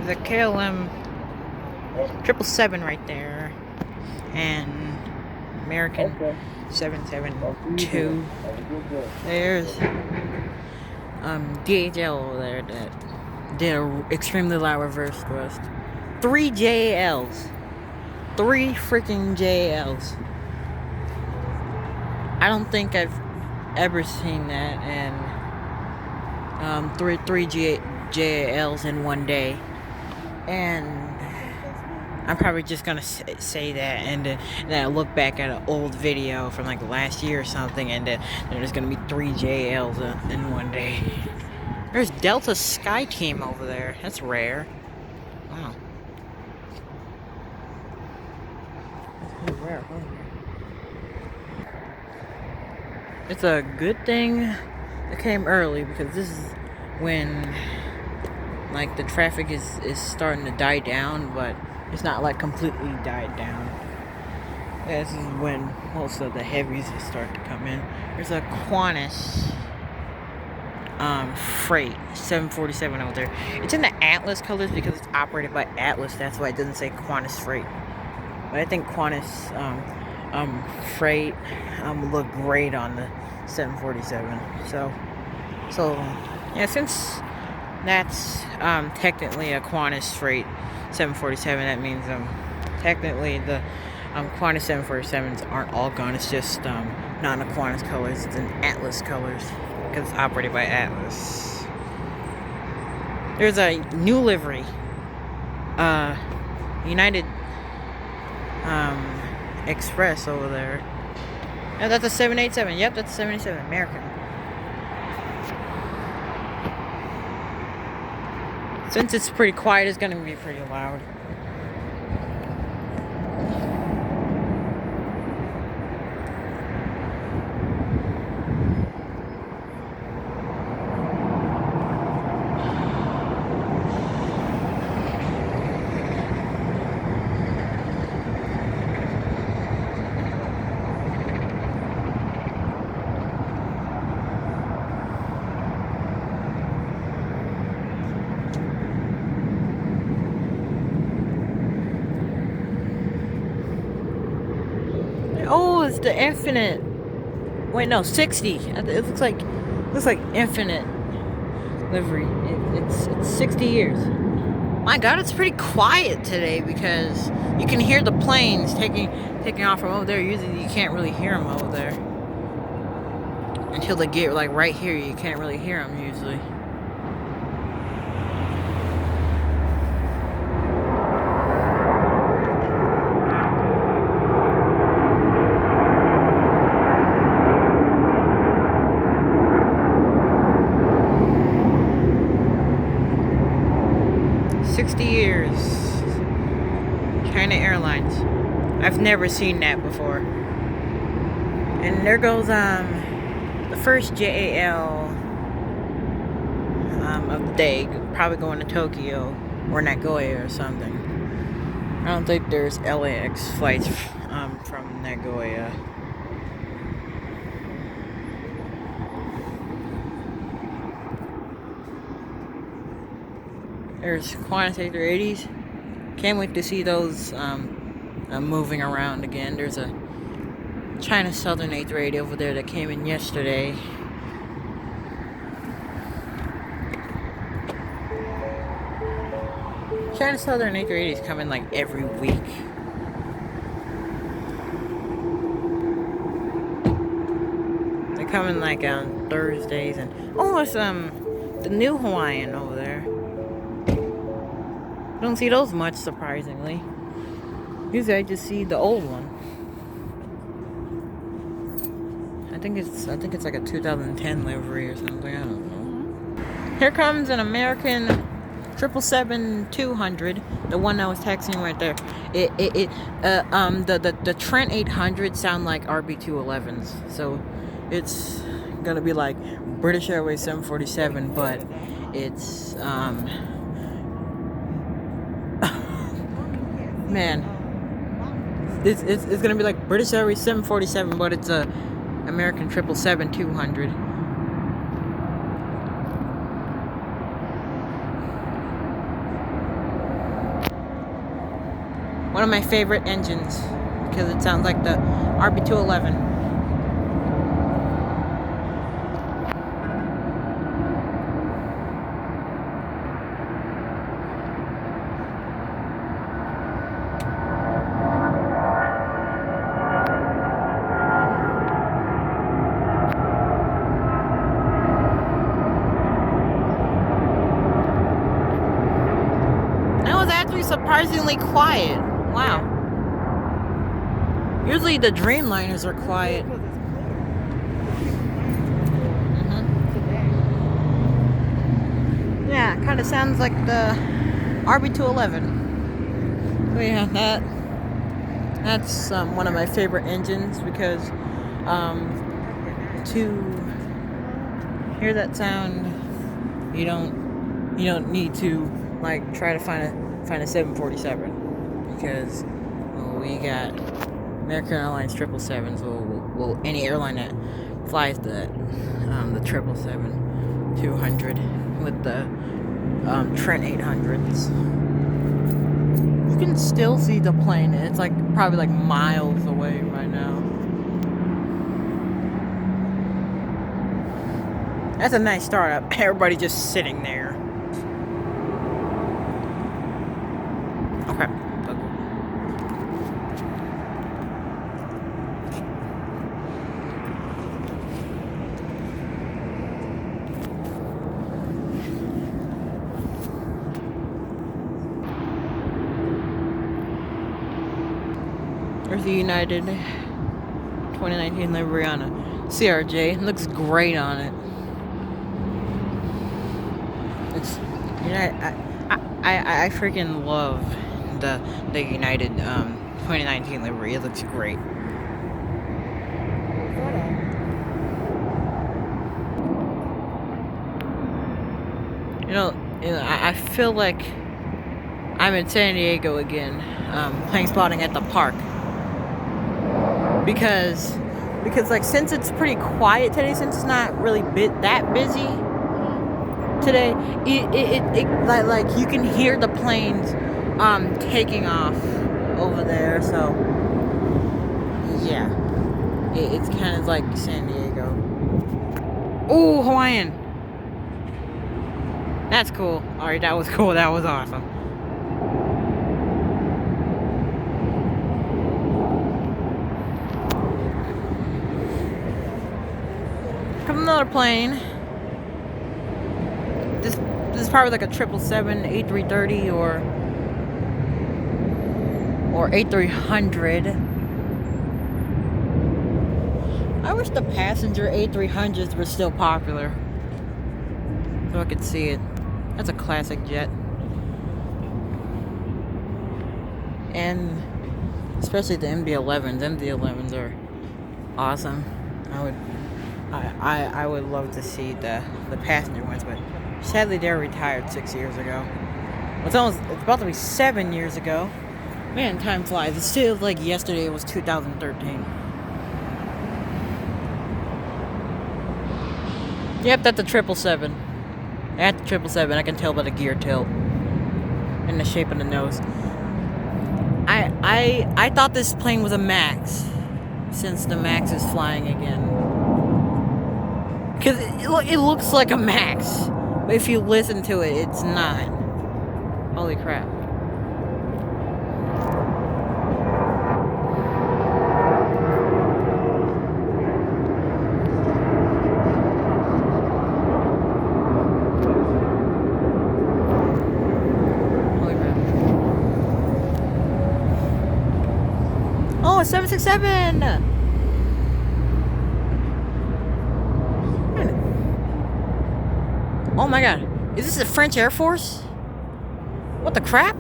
The KLM 777 right there, and American 772. There's DHL over there that did a extremely loud reverse thrust. 3 JLs. 3 freaking JLs. I don't think I've ever seen that, and three JLs in one day. And I'm probably just gonna say that, and then I look back at an old video from like last year or something, and there's gonna be 3 JLs in one day. There's Delta Sky Team over there. That's rare. Wow. That's rare. It's a good thing it came early, because this is when like the traffic is starting to die down, but it's not like completely died down. This is when most of the heavies start to come in. There's a Qantas freight 747 over there. It's in the Atlas colors because it's operated by Atlas. That's why it doesn't say Qantas freight. But I think Qantas freight look great on the 747. So yeah, since that's technically a Qantas freight 747, that means technically the Qantas 747s aren't all gone. It's just not in the Qantas colors, it's in Atlas colors because it's operated by Atlas. There's a new livery, United Express over there. Oh, that's a 787. Yep, that's a 787 American. Since it's pretty quiet, it's gonna be pretty loud. Oh, it's the Infinite. Wait, no, 60. It looks like Infinite livery. It's 60 years. My God, it's pretty quiet today because you can hear the planes taking off from over there. Usually, you can't really hear them over there until they get like right here. You can't really hear them usually. Years. China Airlines. I've never seen that before. And there goes the first JAL of the day, probably going to Tokyo or Nagoya or something. I don't think there's LAX flights from Nagoya. There's Qantas A380s. Can't wait to see those moving around again. There's a China Southern A380 over there that came in yesterday. China Southern A380s come in like every week. They come in like on Thursdays, and it's the new Hawaiian over there. Don't see those much, surprisingly. Usually I just see the old one. I think it's like a 2010 livery or something. I don't know. Here comes an American 777-200, the one that was taxiing right there. The Trent 800 sound like RB211s, so it's gonna be like British Airways 747, but it's man, it's gonna be like British Airways 747, but it's a American 777-200. One of my favorite engines because it sounds like the RB211. Surprisingly quiet. Wow. Usually the Dreamliners are quiet. Yeah, kind of sounds like the RB211. So yeah, that's one of my favorite engines because to hear that sound, you don't need to like try to find a 747 because we got American Airlines 777s. Well, any airline that flies the 777-200 with the Trent 800s. You can still see the plane. It's like probably like miles away right now. That's a nice startup. Everybody just sitting there. Okay. There's the United 2019 livery on a CRJ. It looks great on it. It's I freaking love the United 2019 livery. It looks great. You know, I feel like I'm in San Diego again, plane spotting at the park. Because like since it's pretty quiet today, since it's not really that busy today, it like you can hear the planes taking off over there. So yeah, it's kind of like San Diego. Ooh, Hawaiian. That's cool. All right, that was cool. That was awesome. Come another plane. This is probably like a 777, A330 or A300. I wish the passenger A300s were still popular, so I could see it. That's a classic jet, and especially the MD-11s. MD-11s are awesome. I would love to see the passenger ones, but sadly they're retired 6 years ago. It's about to be 7 years ago. Man, time flies. It feels like yesterday was 2013. Yep, that's a 777. At the 777, I can tell by the gear tilt and the shape of the nose. I thought this plane was a Max, since the Max is flying again. Because it looks like a Max, but if you listen to it, it's not. Holy crap. Oh, 767! Oh my god. Is this the French Air Force? What the crap?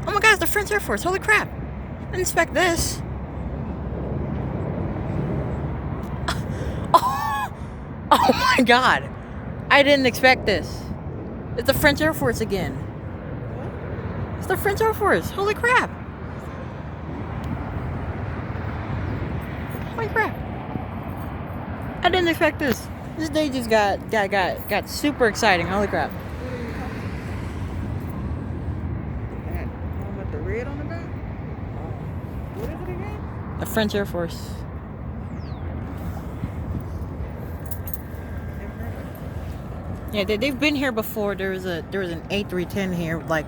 Oh my god, it's the French Air Force. Holy crap. I didn't expect this. Oh my god. I didn't expect this. It's the French Air Force again. It's the French Air Force. Holy crap. Holy crap. I didn't expect this. This day just got super exciting. Holy crap. With the red on the back? What is it again? A French Air Force. Yeah, they've been here before. There was an A310 here, like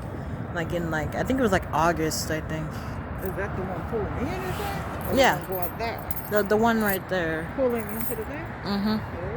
in I think it was like August, I think. Is that the one pulling in or something? Or Yeah. the one going there? The one right there. Pulling into the thing? Mm-hmm. Yeah.